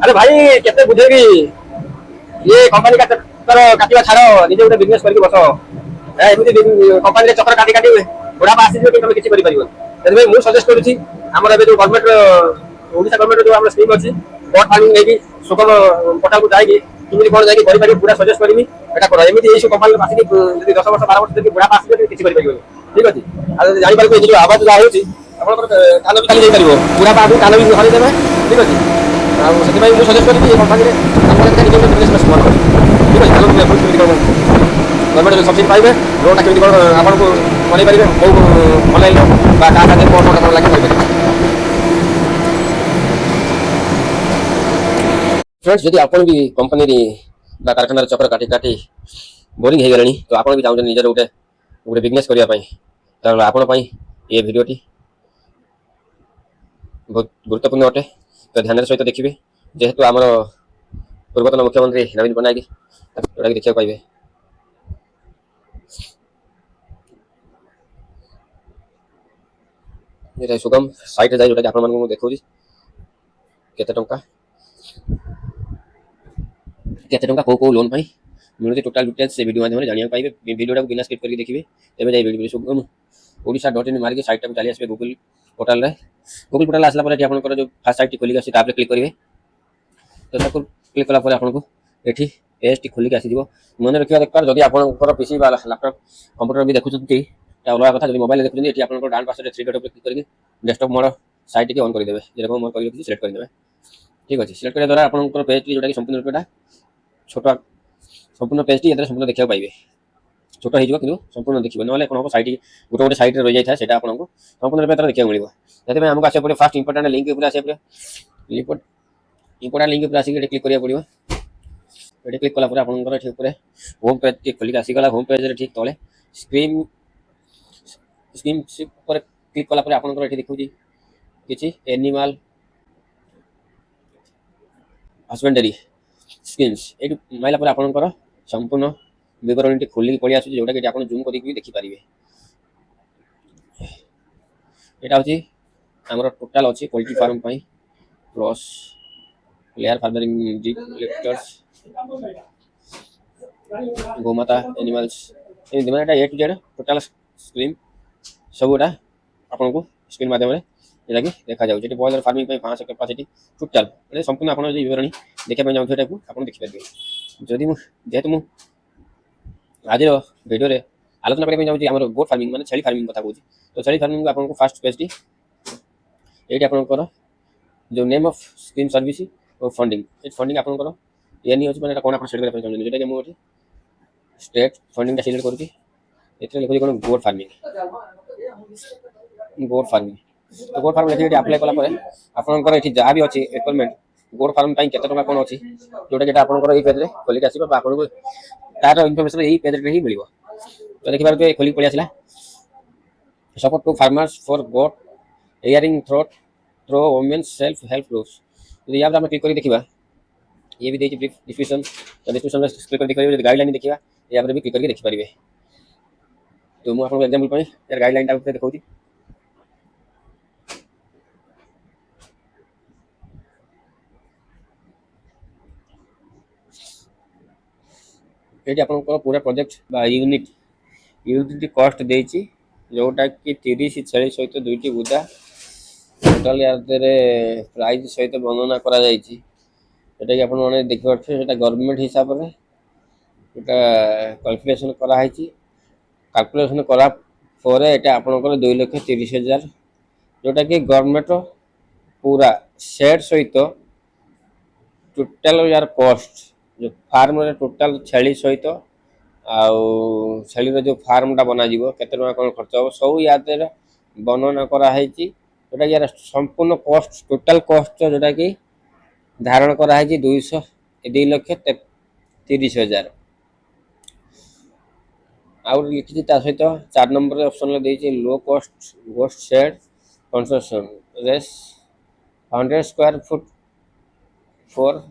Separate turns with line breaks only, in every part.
अरे भाई केते बुझेबी ये कंपनी का चक्कर काटिवा छाड़ निजे गोटे बिजनेस करके बस एमती कंपनी रे चक्कर काटी काटी बुढ़ा पास कि तुम किसी कर पार मुझे सजेस्ट करुच्ची आम जो गवर्नमेंट ओडिशा गवर्नमेंट जो स्कीम अच्छी बर्ड फार्मिंग नहीं सुगम पोर्टाल को जाएगी तुम कौन जाकर पूरा सजेस्ट करी एटा कर एमती ये कंपनी आसिक 10 वर्ष 12 वर्ष बुढ़ा पास किसी कर ठीक अच्छे जापर जो आवाज जहाँ होती कान भी खाली जापर बुढ़ा पास कान भी हर देवे ठीक अच्छे से मुझे सजेस्ट करी कंपनी ठीक अच्छे गवर्नमेंट सब्सिडी पाइबे लोनटा केमी कौन आपको बन पारे कौ अनलाइन कौन लगे फ्रेंड्स जदि आप भी कंपनी कारखाना चक्र काटी काटी बोरिंग हो गले तो आप भी चाहते निजर गोटे गोटे बिजनेस करने तो आपण ये भिडियोटी बहुत गुरुत्वपूर्ण अटे तो ध्यान सहित देखिए जेहेतु आमर पूर्वतन मुख्यमंत्री नवीन पट्टनायक जोटा कि देखा पाइबे ये सुगम साइट जाए जोटा कि देखा केते टंका कौ लोन मिलूँ टोटाल डिटेल्स से वीडियो माध्यम जाना पाइबे वीडियो को बिना स्किप करके देखिए तेज जाए वीडियो सुगम ओडिशा.in मारिक साइट को चली आसपे गूगल पोर्टाल आसला आप जो फास्ट साइट खोलिक आसी क्लिक करेंगे तो क्लिक कलापर आपको ये पेज खोलिक आसीज मन रखा दरकार जदि आप पीसी लैपटॉप कंप्यूटर भी देखुं अलग कथा मोबाइल देखुं ये आप डाउन पास 3 डॉट क्लिक करके डेस्कटॉप मोड साइट की ऑन करदे जो मोर कर सिलेक्ट करदे ठीक अच्छे सिलेक्ट करने द्वारा आप पेज जोटा कि संपूर्ण रूपटा छोट संपूर्ण पेज टी संपूर्ण देखा पाइबे छोट हो कि संपूर्ण देखिए ना कौन हम सैट गोटे गोटे सैट्रे रही जाए से आपको संपूर्ण रूप देखा मिले से आमको आसा पड़े फास्ट इंपोर्टाट लिंक आसा पड़े इंपोर्टाट लिंक आसिक क्लिक करा पड़ो ये क्लिक कलापर आपंकर होम पेज खोलिक आसीगला होम पेज ठीक तले स्क्रीन पर क्लिक कलापर आपंकर ये देखा कि एनिमल हस्बेंडरी स्कीम्स ये माइला आपंकर संपूर्ण विवरणी खोल पड़े आस जोटा कि आप जूम करके देखिपारे यहाँ हूँ आमर टोटाल अच्छी poultry farm plus layer farming डिलेक्टर्स गोमाता एनिमल्स मैंने A to Z total screen सबूटा आपन को स्क्रीन माध्यम जोटा कि देखा जाए बॉयलर फार्मिंग 500 कैपेसिटी टोटाल संपूर्ण आप विवरणी देखा चाहूँ आप देखिपारे जदि जेहेतु मुझे आज भिडियो आलोचना करने चाहूँगी आम गोट फार्मिंग माने छेली फार्मिंग कथा कहूँ तो छेली फार्मिंग आपको फास्ट पेज ये आपंकर जो नेम ऑफ स्कीम सर्विस और फंडिंग ये फंडिंग आपंकर ये नहीं होती मैंने कौन आप सिलेक्ट करना चाहिए जोटा कि मुझे स्टेट फंडिंग सिलेक्ट करुँगी ये लिखुच्छी कौन गोट फार्मिंग तो गोट फार्म लिखिए आप्लाय कलापर आपंकर ये जहाँ भी अच्छी रिक्वायरमेंट गोट फार्म के कौन अच्छी जोटा कि आपंकर ये पेज खोलिक आस आपको तार इनफर्मेशन यही पेज ही मिल तो देखिए खोलिक पड़े आसला support to farmers for goat rearing through women self help groups तो यहाँ पर क्लिक कर देखा ये भी देखिए ब्रीफ डिस्क्रिप्शन डिस्क्रिप्शन में क्लिक कर देखिए गाइडलाइन देखा यहाँ पर भी क्लिक करके देखिपारे तो मुझे आपको एग्जांपल यार गाइडलाइन देखा ये आप पूरा प्रोजेक्ट यूनिट कस्ट देती जोटा कि 30 छेली सहित 2टी बुदा टोटाल यार प्राइस सहित वर्णना करा जोटा कि आपने देखिए गवर्नमेंट हिसाब से कैलकुलेशन कैलकुलेशन करापर यहाँ आपंकर 2,30,000 जोटा कि गवर्नमेंट पूरा सेट सहित टोटाल यार कस्ट जो फार्म टोटाल छेली सहित आउ छेली जो फार्मटा बनाଯିव केते टका कौन खर्च हम सब याद वर्णना कराई जोटा कि यार संपूर्ण कस्ट टोटाल कस्ट जोटा कि धारण कराई 2,30,000 आउ लिखी सहित 4 नंबर ऑप्शन देती low cost goat shed construction rates 100 square foot for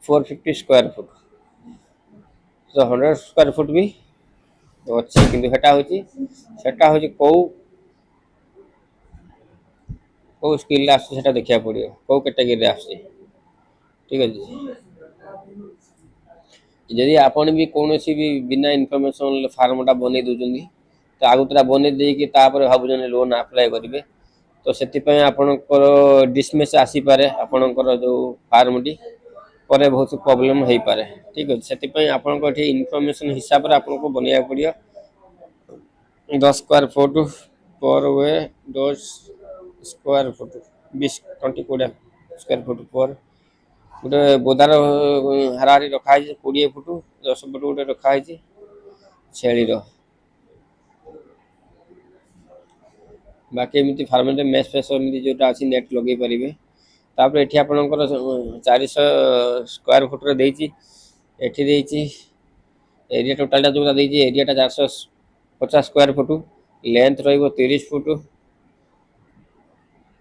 450 square foot तो 100 स्क्वायर फुट भी अच्छी किंतु सेटा हूँ कौ स्किल देखा पड़ो कौ कैटेगरी ठीक है जदि आपण भी कौन सी भी बिना इनफॉरमेशन फार्मटा बन दौरान तो आगुतरा बन देकी भावुन लोन अप्लाई करेंगे तो से आपणकर डिसमिस आसीपे आपणकर जो फार्मटी पर बहुत प्रोब्लेम हो पारे ठीक अच्छे से आपको इनफॉरमेशन हिसाब से आपको बनवा पड़ो 10 स्क्वायर फुट पर वे 10 स्क्वायर फुट 20 स्क्वायर फुट पर गोटे बोदार हाराहारी रखाई 20 फुट 10 फुट गोटे रखाई छेली बाकी एमती फार्म मेस फेस जोटा अच्छी नेट लगे पारे तापर ये आपंकर 400 square foot eighty area total जो एरिया 450 स्क्वायर फुट लेंथ रो 30 फुट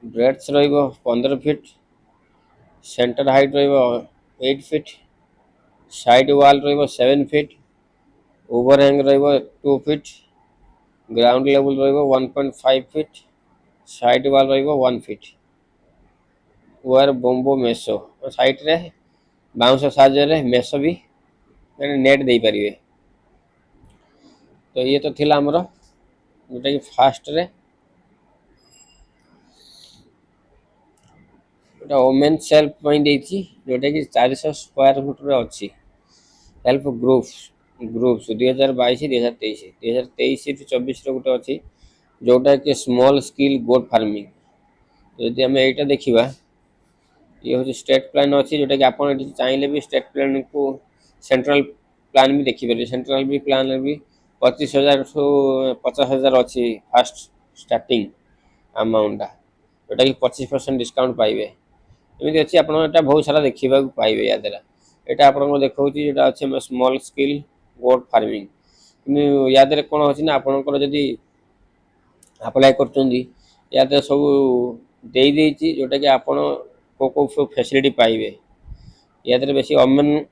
ब्रेड्थ रो 15 फीट सेंटर हाइट रो 8 फीट साइड वाल रो 7 फीट ओवरहैंग रो 2 फीट ग्राउंड लेवल रो 1.5 फीट साइड वाल रो 1 फीट वार बम्बो मेसो साइड रे बाउंस साहाଯ୍य मेसो भी नेट दे पारे तो ये तो थिला हमरो जोटा कि फास्ट रे ओमेन सेल्फ जोटा कि 400 स्क्वायर फुट रे अच्छी हेल्प ग्रुप्स 2022 2023 2023 गोटे अच्छी जोटा कि स्मॉल स्केल गोट फार्मिंग जदि आम यहाँ देखा ये हूँ स्टेट प्लान अच्छी जोटा कि आप चाहिए भी स्टेट प्लान को सेंट्रल प्लान भी देखिए सेंट्रल भी प्लान भी 25,000 टू 50,000 अच्छी फास्ट स्टार्टिंग अमाउंटा जोटा कि 25% डिस्काउंट पाइबे एमती अच्छी आप बहुत सारा देखा पाइबे या द्वारा यहाँ आपको देखा जोटा अच्छे स्मॉल स्केल गोट फार्मिंग कि या द्वारा कौन अच्छी ना आपंकर जदि अप्लाई कर सब दे जोटा कि आप सब फैसिलिटी पाइबे या द्वारा बेसी अमेन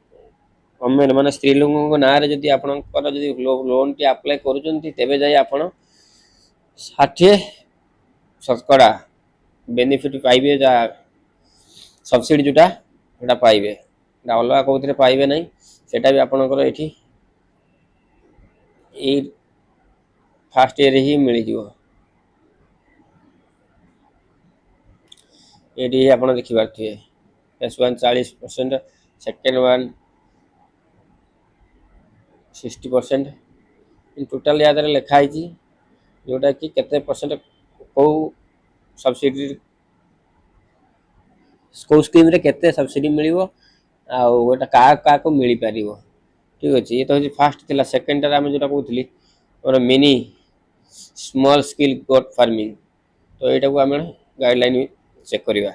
अमेन माने स्त्री लोक ना जदि आपंकर जदि लोन टी अप्लाई करें जाए आप 60% बेनिफिट पाइबे जहाँ सब्सिडी जोटा पाइबे अलग कौन पाइबे ना सेटा भी आपंकर ये फास्ट ईयर ही मिल जाव ये आप देखिपे फेस 1 40% सेकेंड 1 60% टोटाल या लिखाई जोटा कि केते परसेंट कौ सब्सिडी कौ स्कीम रे केते सब्सिडी मिलिवो आउटा क्या को मिल पार ठीक अच्छे ये तो हूँ फास्ट थिला सेकेंड आम जो कहती और mini small scale goat farming तो यहाँ को आम गाइडलाइन चेक करवा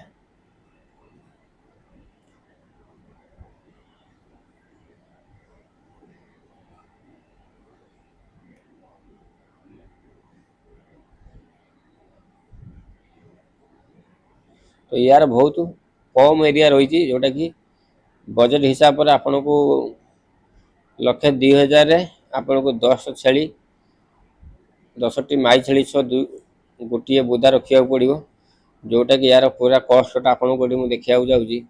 तो यार बहुत कम एरिया रही जोटा कि बजेट हिसाब से आपन को 1,02,000 आपन को 10 छेली 10टी माई छेली गोटे बुदा रखा पड़ो जोटा कि यार पूरा कॉस्ट आपन को मुझे देखा जाऊँगी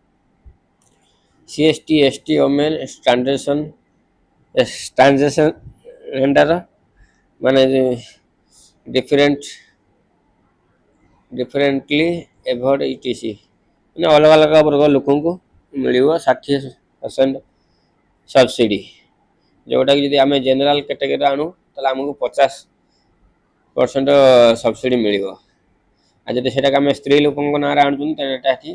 CST ST ओमेन ट्रांजेक्शन माने डिफरेंटली एभर्ड ETC मैंने अलग अलग वर्ग लोक मिल 60% सब्सिडी जोटा कि जब आम जेनेल कैटेगरी आणु तो आमको 50% सब्सिडी मिल जब से आम स्त्री लोक ना आणुन तले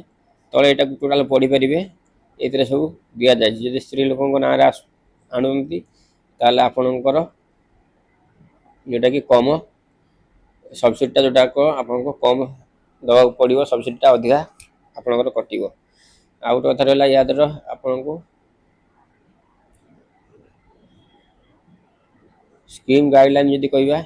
यहाँ टोटाल पढ़ी पारे ये सब दि जाए जब स्त्री लोक ना आणुंती ताले आपणकर जोटा कि कम सब्सिडीटा जोटा आपको कम दवा पड़ो सब्सिडीटा अधिका आपंकर कटो आउ गोटे कथा रहा या द्वारा आपन को स्कीम गाइडलाइन जदि कहवा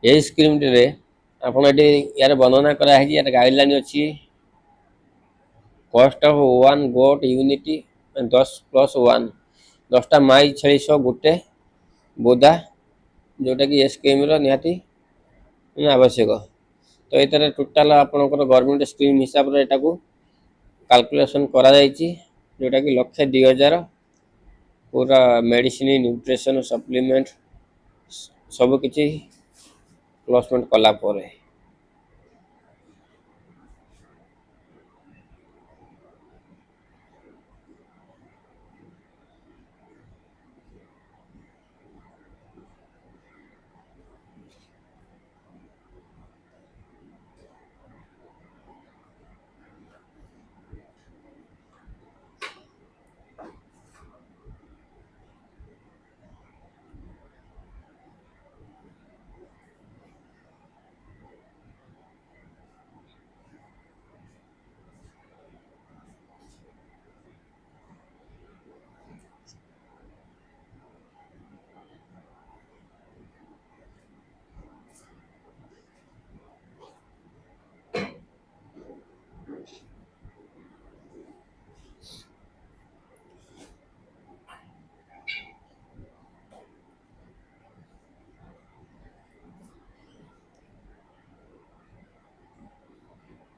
ये स्कीम रे आपन यार वर्णना कराई यार गाइडलाइन अच्छी कस्ट ऑफ 1 गोट यूनिटी 10+1 10टा माई छेली सह गोटे बोदा जोटा कि स्कीम निहाती आवश्यक। तो ये टोटाल आपंकर गवर्नमेंट स्कीम हिसाब से यहाँ कैलकुलेशन करा जोटा कि 1,02,000 पूरा मेडिसिन न्यूट्रिशन सप्लीमेंट सब किसी प्लसमेंट कला परे।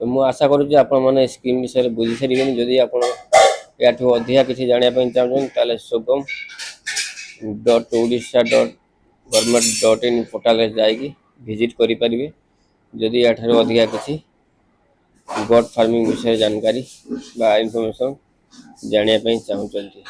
तो मुझे आशा करुँच आपने स्कीम विषय बुझी सारे जदि आप अधिका किसी जानापी चाहते shubham.odisha.government.in पोर्टाल जाकि विजिट करें जदि या अधिका किसी गोट फार्मिंग विषय जानकारी बा इनफॉरमेशन जानापी चाहते।